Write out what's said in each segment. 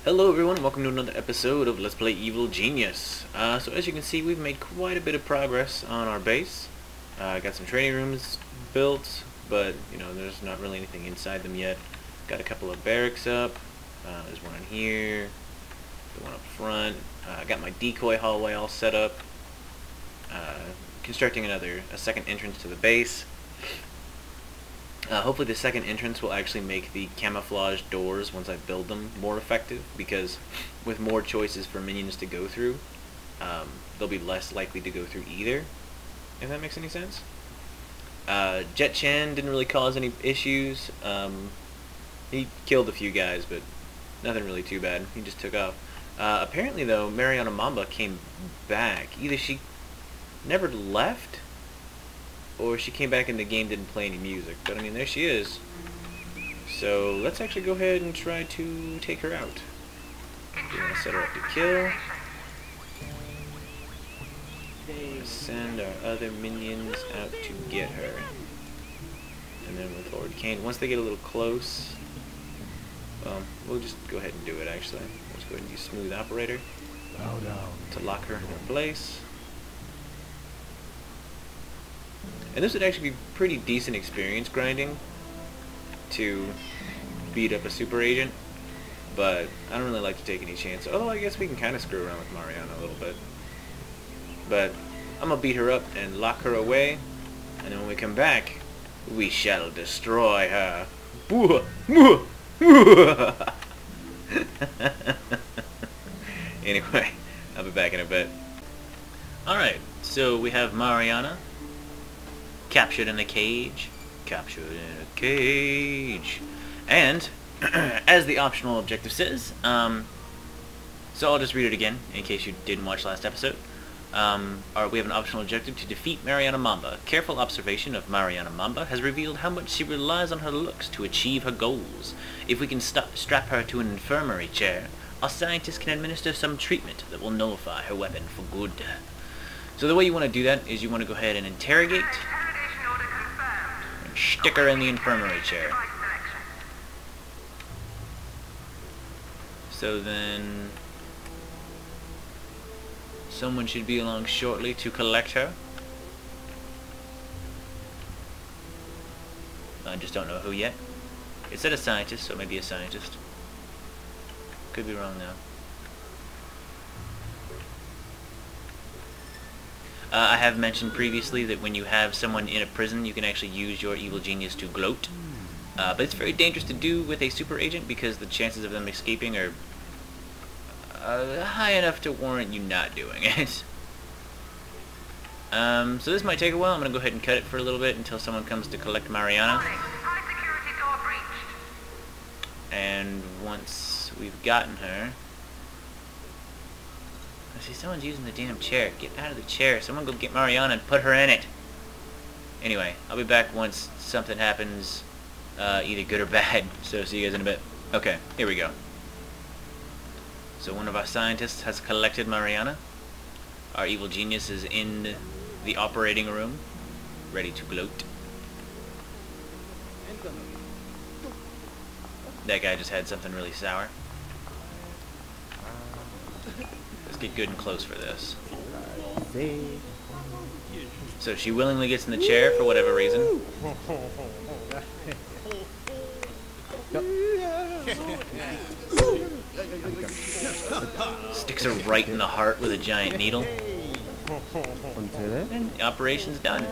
Hello everyone, and welcome to another episode of Let's Play Evil Genius. So as you can see, we've made quite a bit of progress on our base. Got some training rooms built, but you know, there's not really anything inside them yet. Got a couple of barracks up. There's one in here, the one up front. Got my decoy hallway all set up. Constructing a second entrance to the base. Hopefully the second entrance will actually make the camouflage doors, once I build them, more effective, because with more choices for minions to go through, they'll be less likely to go through either, if that makes any sense. Jet Chan didn't really cause any issues. He killed a few guys, but nothing really too bad. He just took off. Apparently, though, Mariana Mamba came back. Either she never left, or she came back and the game didn't play any music. But I mean, there she is. So let's actually go ahead and try to take her out. We're gonna set her up to kill. Send our other minions out to get her. And then with Lord Kane, once they get a little close, we'll just go ahead and do it actually. Let's go ahead and use Smooth Operator to lock her in her place. And this would actually be pretty decent experience grinding to beat up a super agent, but I don't really like to take any chances. Although I guess we can kind of screw around with Mariana a little bit. But I'm going to beat her up and lock her away, and then when we come back, we shall destroy her. Anyway, I'll be back in a bit. Alright, so we have Mariana captured in a cage. Captured in a cage. And, as the optional objective says, so I'll just read it again, in case you didn't watch last episode. We have an optional objective to defeat Mariana Mamba. Careful observation of Mariana Mamba has revealed how much she relies on her looks to achieve her goals. If we can strap her to an infirmary chair, our scientists can administer some treatment that will nullify her weapon for good. So the way you want to do that is you want to go ahead and interrogate, stick her in the infirmary chair. So then someone should be along shortly to collect her. I just don't know who yet. It said a scientist, so maybe a scientist. Could be wrong though. I have mentioned previously that when you have someone in a prison, you can actually use your evil genius to gloat. But it's very dangerous to do with a super agent because the chances of them escaping are high enough to warrant you not doing it. So this might take a while. I'm going to go ahead and cut it for a little bit until someone comes to collect Mariana. And once we've gotten her... I see someone's using the damn chair. Get out of the chair. Someone go get Mariana and put her in it. Anyway, I'll be back once something happens, either good or bad. So see you guys in a bit. Okay, here we go. So one of our scientists has collected Mariana. Our evil genius is in the operating room, ready to gloat. That guy just had something really sour. Get good and close for this. So she willingly gets in the chair for whatever reason. Sticks her right in the heart with a giant needle. And the operation's done.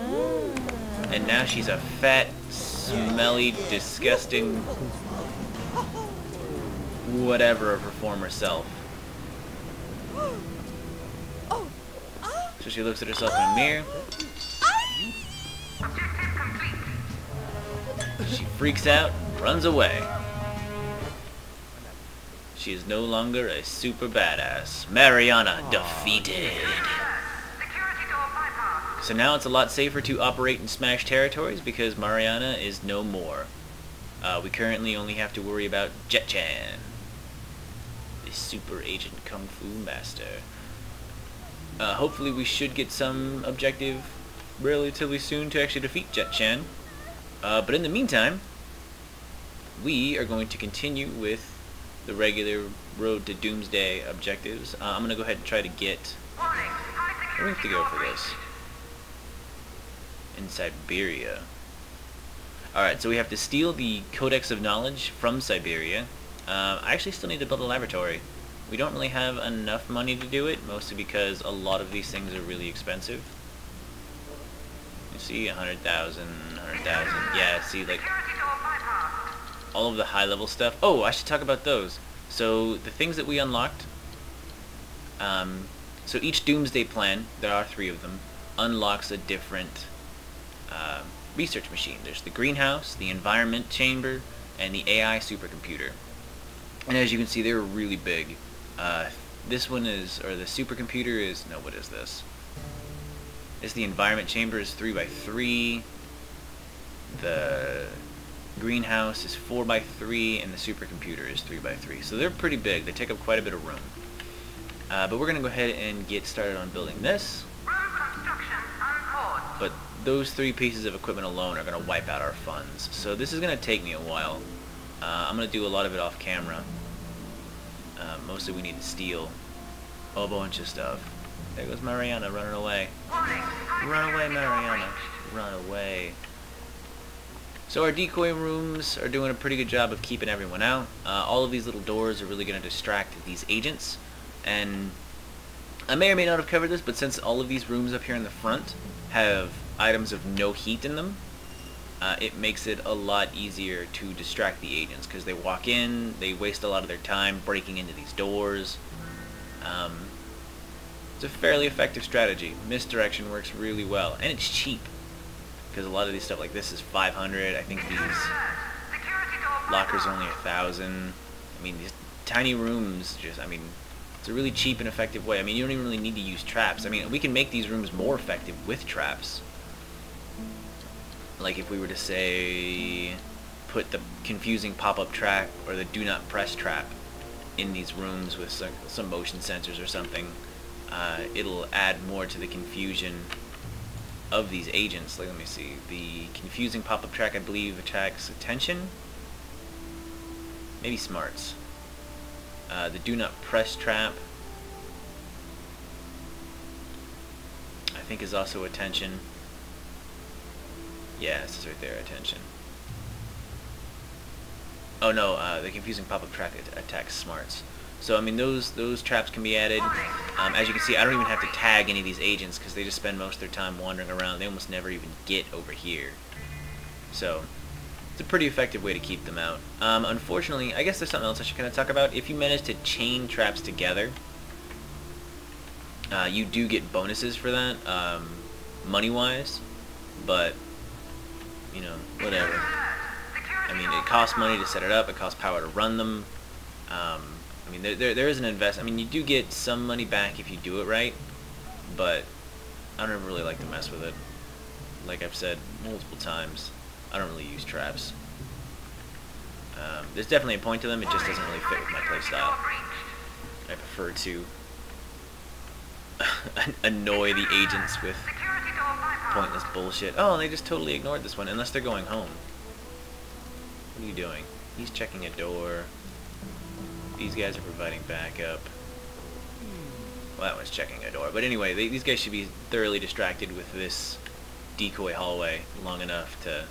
And now she's a fat, smelly, disgusting whatever of her former self. So she looks at herself in a mirror. She freaks out and runs away. She is no longer a super badass. Mariana defeated. So now it's a lot safer to operate and smash territories because Mariana is no more. We currently only have to worry about Jet Chan, the super agent kung fu master. Hopefully we should get some objective relatively soon to actually defeat Jet Chan. But in the meantime, we are going to continue with the regular road to Doomsday objectives. I'm going to go ahead and try to get... Where do we have to go for this? In Siberia. Alright, so we have to steal the Codex of Knowledge from Siberia. I actually still need to build a laboratory. We don't really have enough money to do it, mostly because a lot of these things are really expensive. You see, 100,000, 100,000. Yeah, see, like, all of the high-level stuff. Oh, I should talk about those. So, the things that we unlocked, so each Doomsday plan, there are 3 of them, unlocks a different research machine. There's the greenhouse, the environment chamber, and the AI supercomputer. And as you can see, they're really big. This one is, or the supercomputer is, no, what is this? It's the environment chamber is 3x3. The greenhouse is 4x3, and the supercomputer is 3x3. So they're pretty big. They take up quite a bit of room. But we're going to go ahead and get started on building this. But those 3 pieces of equipment alone are going to wipe out our funds. So this is going to take me a while. I'm going to do a lot of it off camera. Mostly we need to steal a whole bunch of stuff. There goes Mariana running away. Run away, Mariana. Run away. So our decoy rooms are doing a pretty good job of keeping everyone out. All of these little doors are really going to distract these agents. And I may or may not have covered this, but since all of these rooms up here in the front have items of no heat in them, it makes it a lot easier to distract the agents, because they walk in, they waste a lot of their time breaking into these doors. It's a fairly effective strategy. Misdirection works really well, and it's cheap, because a lot of these stuff like this is 500. I think these lockers are only 1,000. I mean, these tiny rooms just, I mean, it's a really cheap and effective way. I mean, you don't even really need to use traps. I mean, we can make these rooms more effective with traps. Like if we were to say put the confusing pop-up trap or the do not press trap in these rooms with some motion sensors or something, it'll add more to the confusion of these agents. Like, let me see, the confusing pop-up trap I believe attracts attention, maybe smarts. The do not press trap I think is also attention. Yeah, this is right there, attention. Oh no, the confusing pop-up trap attacks smarts. So I mean, those traps can be added. As you can see, I don't even have to tag any of these agents because they just spend most of their time wandering around. They almost never even get over here. So it's a pretty effective way to keep them out. Unfortunately, I guess there's something else I should kind of talk about. If you manage to chain traps together, you do get bonuses for that, money-wise, but you know, whatever. I mean, it costs money to set it up, it costs power to run them. I mean, there is an invest. I mean, you do get some money back if you do it right, but I don't really like to mess with it. Like I've said multiple times, I don't really use traps. There's definitely a point to them, it just doesn't really fit with my playstyle. I prefer to annoy the agents with pointless bullshit. Oh, they just totally ignored this one, unless they're going home. What are you doing? He's checking a door. These guys are providing backup. Well, that one's checking a door. But anyway, these guys should be thoroughly distracted with this decoy hallway long enough to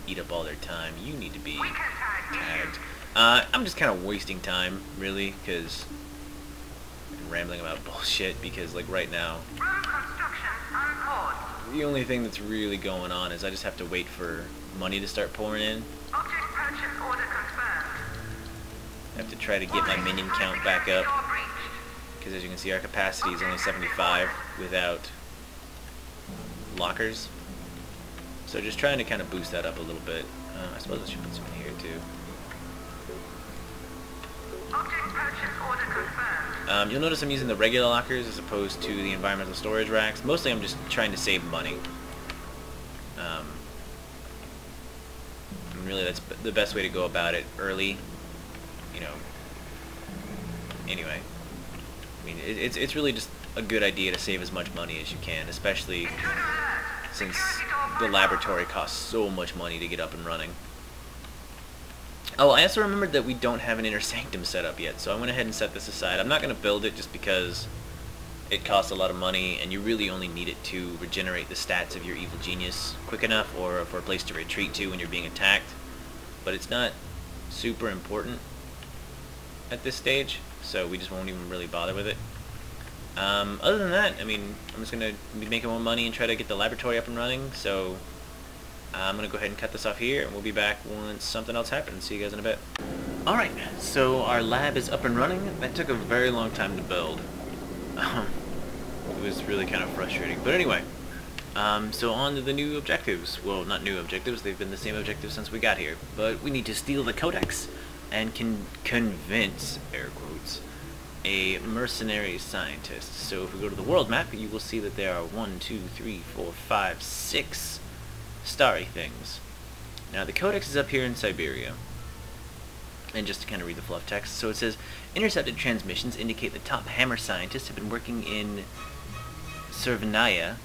eat up all their time. You need to be tagged. I'm just kind of wasting time, really, because I'm rambling about bullshit, because, like, right now, the only thing that's really going on is I just have to wait for money to start pouring in. I have to try to get my minion count back up, because as you can see, our capacity is only 75 without lockers. So just trying to kind of boost that up a little bit. I suppose I should put some in here too. You'll notice I'm using the regular lockers as opposed to the environmental storage racks. Mostly I'm just trying to save money. And really that's the best way to go about it early. You know, anyway, I mean, it's really just a good idea to save as much money as you can, especially since the laboratory costs so much money to get up and running. Oh, I also remembered that we don't have an inner sanctum set up yet, so I went ahead and set this aside. I'm not going to build it just because it costs a lot of money, and you really only need it to regenerate the stats of your evil genius quick enough, or for a place to retreat to when you're being attacked. But it's not super important at this stage, so we just won't even really bother with it. Other than that, I mean, I'm just going to be making more money and try to get the laboratory up and running, so I'm going to go ahead and cut this off here, and we'll be back once something else happens. See you guys in a bit. Alright, so our lab is up and running. That took a very long time to build. It was really kind of frustrating. But anyway, so on to the new objectives. Well, not new objectives, they've been the same objectives since we got here. But we need to steal the Codex and convince, air quotes, a mercenary scientist. So if we go to the world map, you will see that there are 1, 2, 3, 4, 5, 6 starry things. Now the Codex is up here in Siberia. And just to kind of read the fluff text, so it says, intercepted transmissions indicate the top hammer scientists have been working in Servanaya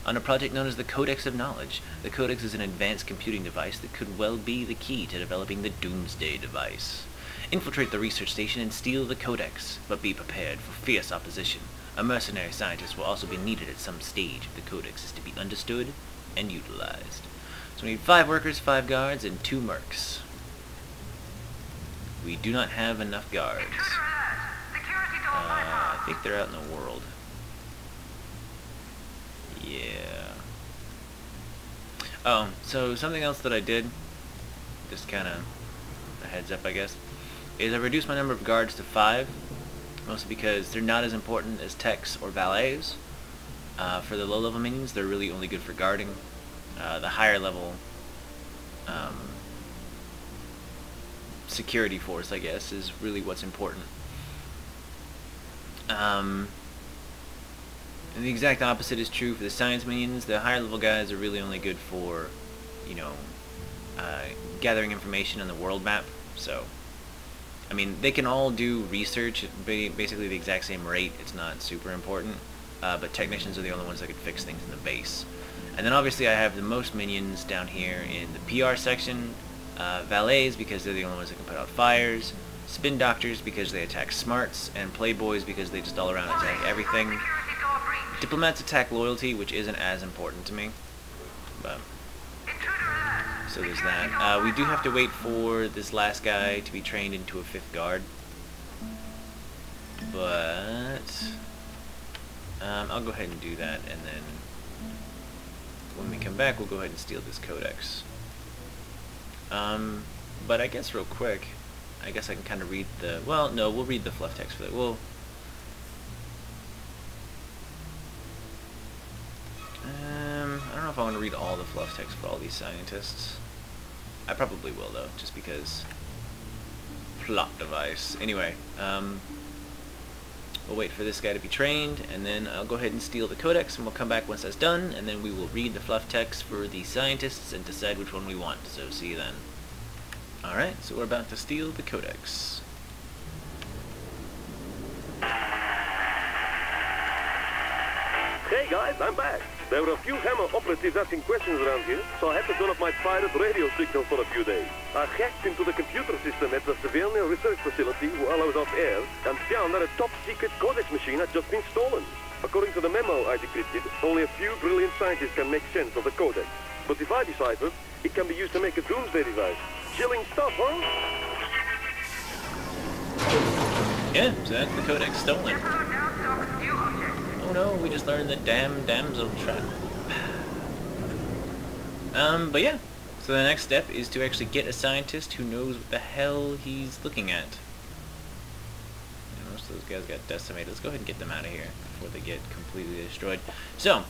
on a project known as the Codex of Knowledge. The Codex is an advanced computing device that could well be the key to developing the Doomsday device. Infiltrate the research station and steal the Codex, but be prepared for fierce opposition. A mercenary scientist will also be needed at some stage if the Codex is to be understood and utilized. So we need 5 workers, 5 guards, and 2 mercs. We do not have enough guards. I think they're out in the world. Yeah. Oh, so something else that I did, just kind of a heads up I guess, is I reduced my number of guards to 5, mostly because they're not as important as techs or valets. For the low level minions, they're really only good for guarding. The higher level security force, I guess, is really what's important. And the exact opposite is true for the science minions. The higher level guys are really only good for, you know, gathering information on the world map. So, I mean, they can all do research at basically the exact same rate. It's not super important. But technicians are the only ones that can fix things in the base. And then obviously I have the most minions down here in the PR section. Valets because they're the only ones that can put out fires. Spin doctors because they attack smarts. And playboys because they just all around attack everything. Diplomats attack loyalty, which isn't as important to me. But so there's that. We do have to wait for this last guy to be trained into a 5th guard. But I'll go ahead and do that, and then when we come back, we'll go ahead and steal this Codex. But I guess real quick, I guess I can kind of read the, well, no, we'll read the fluff text for that. I don't know if I want to read all the fluff text for all these scientists. I probably will, though, just because plot device. Anyway, we'll wait for this guy to be trained, and then I'll go ahead and steal the Codex, and we'll come back once that's done, and then we will read the fluff text for the scientists and decide which one we want. So see you then. Alright, so we're about to steal the Codex. Hey guys, I'm back. There were a few Hammer operatives asking questions around here, so I had to turn off my pirate radio signal for a few days. I hacked into the computer system at the Severnia research facility while I was off air and found that a top-secret Codex machine had just been stolen. According to the memo I decrypted, only a few brilliant scientists can make sense of the Codex. But if I decipher, it can be used to make a Doomsday device. Chilling stuff, huh? Yeah, so that's the Codex stolen. Oh no, we just learned the damn damsel trap. But yeah, so the next step is to actually get a scientist who knows what the hell he's looking at. And most of those guys got decimated. Let's go ahead and get them out of here before they get completely destroyed. So,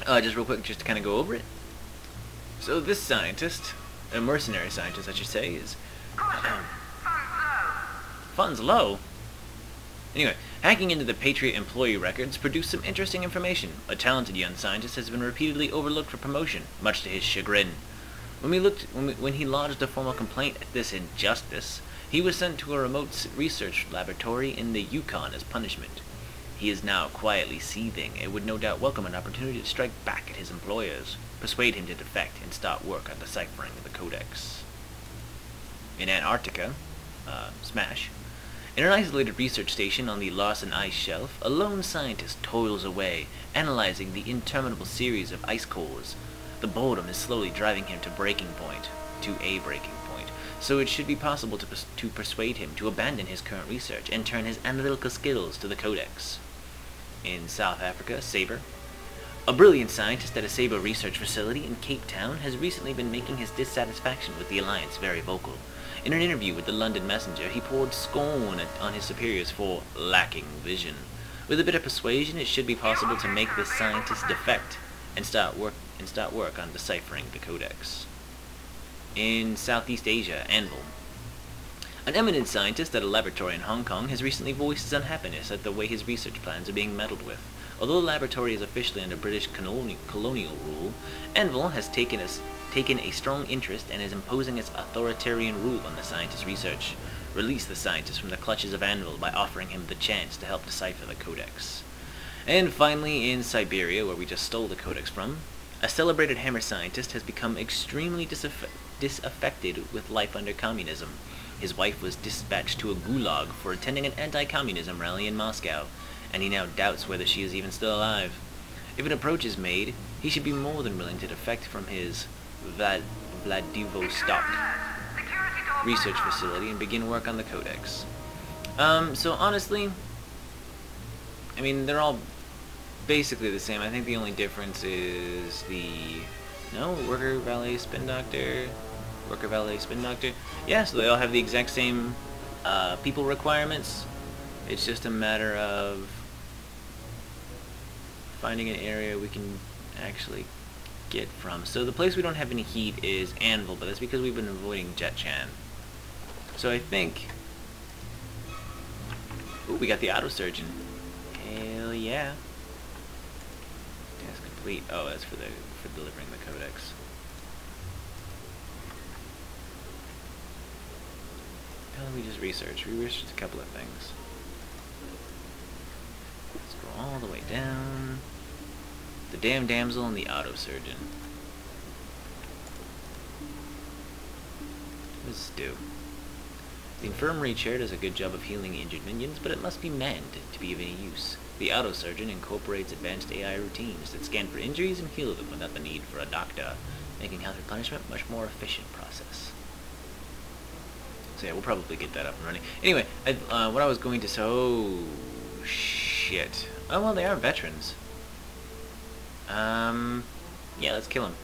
just real quick, just to kind of go over it. So this scientist, a mercenary scientist I should say, is funds low. Anyway, hacking into the Patriot employee records produced some interesting information. A talented young scientist has been repeatedly overlooked for promotion, much to his chagrin. When he lodged a formal complaint at this injustice, he was sent to a remote research laboratory in the Yukon as punishment. He is now quietly seething and would no doubt welcome an opportunity to strike back at his employers, persuade him to defect, and start work on deciphering the Codex. In Antarctica, smash. In an isolated research station on the Larsen Ice Shelf, a lone scientist toils away, analyzing the interminable series of ice cores. The boredom is slowly driving him to a breaking point, so it should be possible to persuade him to abandon his current research and turn his analytical skills to the Codex. In South Africa, Sabre. A brilliant scientist at a Sabre research facility in Cape Town has recently been making his dissatisfaction with the Alliance very vocal. In an interview with the London Messenger, he poured scorn on his superiors for lacking vision. With a bit of persuasion, it should be possible to make this scientist defect and start work on deciphering the Codex. In Southeast Asia, Anvil. An eminent scientist at a laboratory in Hong Kong has recently voiced his unhappiness at the way his research plans are being meddled with. Although the laboratory is officially under British colonial rule, Anvil has taken a strong interest and is imposing its authoritarian rule on the scientist's research. Release the scientist from the clutches of Anvil by offering him the chance to help decipher the Codex. And finally, in Siberia, where we just stole the Codex from, a celebrated hammer scientist has become extremely disaffected with life under communism. His wife was dispatched to a gulag for attending an anti-communism rally in Moscow, and he now doubts whether she is even still alive. If an approach is made, he should be more than willing to defect from his Vladivostok research facility and begin work on the Codex. So honestly, I mean, they're all basically the same. I think the only difference is worker, valet, spin doctor, worker, valet, spin doctor. Yeah, so they all have the exact same people requirements. It's just a matter of finding an area we can actually get from. So the place we don't have any heat is Anvil, but that's because we've been avoiding Jetchan. So I think... Ooh, we got the auto surgeon. Hell yeah. Task complete. Oh, that's for delivering the Codex. How did we just research? We researched a couple of things. Let's go all the way down. The damn damsel and the auto surgeon. What does this do? The infirmary chair does a good job of healing injured minions, but it must be manned to be of any use. The auto surgeon incorporates advanced AI routines that scan for injuries and heal them without the need for a doctor, making health replenishment a much more efficient process. So yeah, we'll probably get that up and running. Anyway, what I was going to say... Oh, shit. Oh, well, they are veterans. Yeah, let's kill them.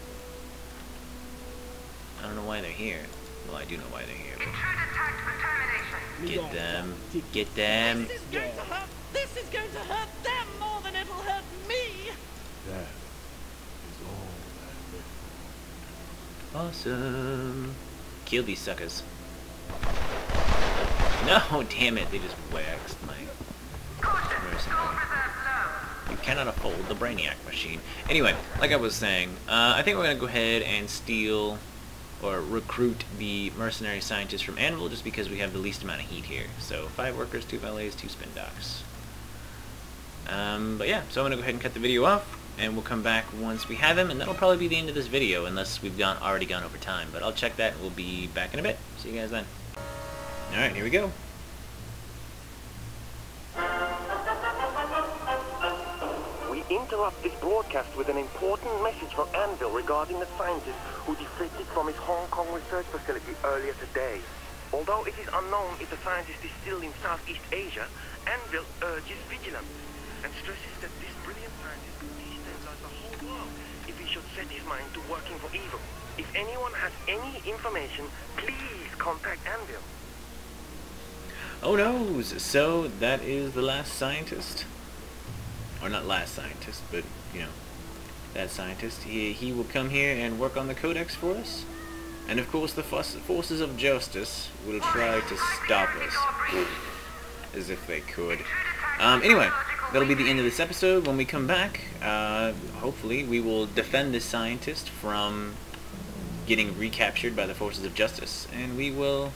I don't know why they're here. Well, I do know why they're here. Get them. Get them. This is going to hurt them more than it'll hurt me. That is all that. Awesome. Kill these suckers. No, damn it. They just waxed my... You cannot afford the Brainiac machine. Anyway, like I was saying, I think we're going to go ahead and steal or recruit the mercenary scientists from Anvil just because we have the least amount of heat here. So 5 workers, 2 valets, 2 spin docks. But yeah, so I'm going to go ahead and cut the video off, and we'll come back once we have him, and that'll probably be the end of this video unless we've already gone over time. But I'll check that, and we'll be back in a bit. See you guys then. Alright, here we go. Interrupt this broadcast with an important message from Anvil regarding the scientist who defected from his Hong Kong research facility earlier today. Although it is unknown if the scientist is still in Southeast Asia, Anvil urges vigilance and stresses that this brilliant scientist could destabilize the whole world if he should set his mind to working for evil. If anyone has any information, please contact Anvil. Oh no! So that is the last scientist? Or not last scientist, but, you know, that scientist. He will come here and work on the Codex for us. And of course the forces of justice will try to stop us. As if they could. Anyway, that'll be the end of this episode. When we come back, hopefully we will defend this scientist from getting recaptured by the forces of justice. And we will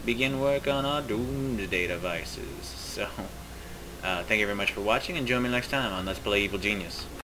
begin work on our Doomsday devices. So... thank you very much for watching, and join me next time on Let's Play Evil Genius.